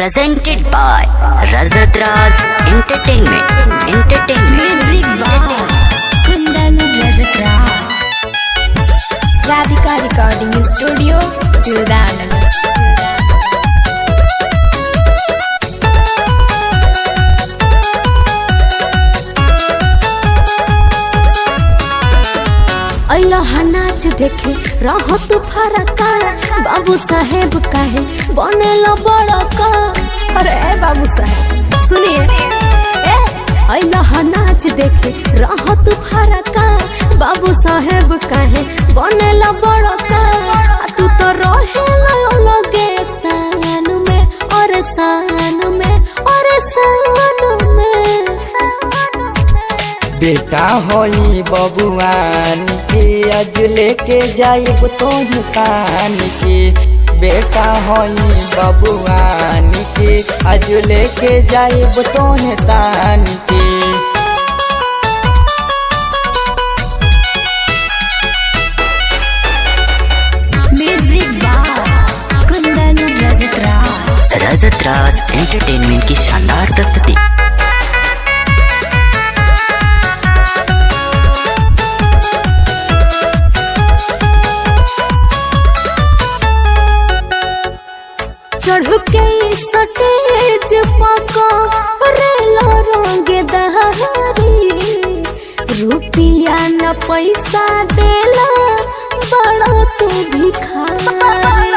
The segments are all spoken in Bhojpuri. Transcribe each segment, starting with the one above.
presented by Rajat Raj Entertainment. Music by Kundan Rajat Raj. Radhika Recording Studio, Tildan. नाच देखे रहो तू फरका बाबू साहेब काहे बनेला बड़का। अरे बाबू साहेब सुनिए नाच देखे रहो तू फरका बाबू साहेब काहे बनेला बड़का। तू तो रहे लगे सान में और सान में और सान में। बेटा होई बबुआन के आज लेके जाइब तोह कान के। बेटा होई बबुआन के आज लेके जाइब तोह तान के। Music by Kundan Rajat Raj. Rajat Raj entertainment की शानदार प्रस्तुति। चढ़ के स्टेज पका रेलो रंग दहारी रुपिया न पैसा देला बड़ा तू भिखारी।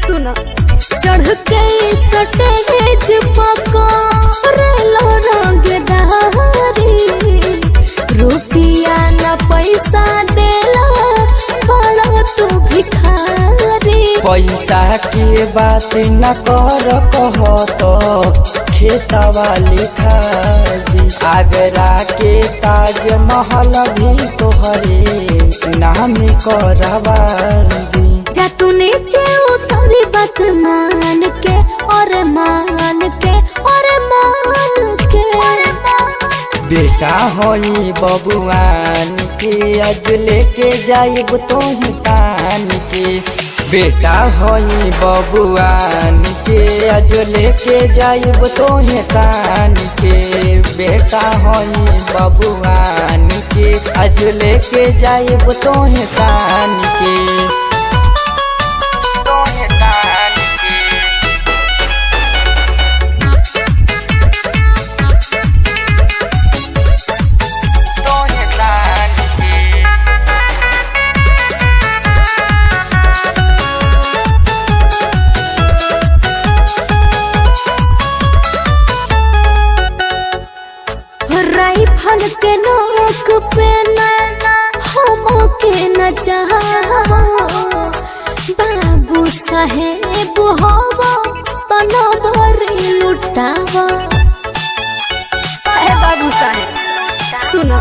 सुनो चढ़ के स्टेज पका रेलो रंग दहारी रुपिया न पैसा देला बड़ा तू भिखारी। पैसा के बात न कर कहो तो खेतवा लिखा दी। आगरा के ताज महल भी तोहरे नाम करवा दी। जा तू नीचे उतरी बात मान के और मान के और मान के। बेटा होई बबुआन के आज लेके जाइब तोह तान के। बेटा होई बबुआन के आज लेके जाइब तोह तान के। बेटा होई बबुआन के आज लेके जाइब तोह तान के। राइफल के नोक पे हम के न चाहवा बाबू साहेब हवा तना भरी लुटावा। बाबू साहेब सुनो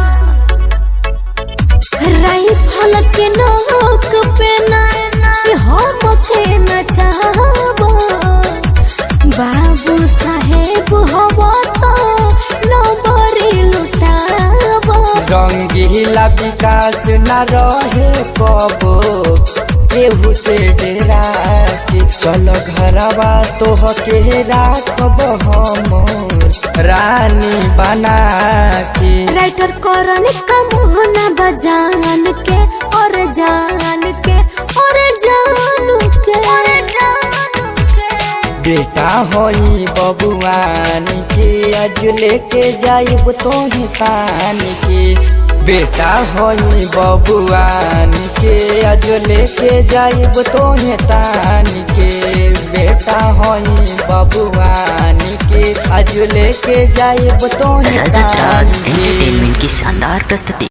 राइफल के नोक पे हम के न चाहवा बाबू साहेब हवा तो रंगीला विकास न रहे कबो केहू से डेरा के। चल घरवा तोह के राखब हम रानी बना के। राइटर करन का मोहना बजान के और जान के और जान के। बेटा होई बबुआन के आज लेके जाइब तोह तान के। बेटा होई बबुआन के आज लेके जाइब तोह तान के। बेटा होई बबुआन के आज लेके जाइब तोह तान के। रजत राज एंटरटेनमेंट की शानदार प्रस्तुति।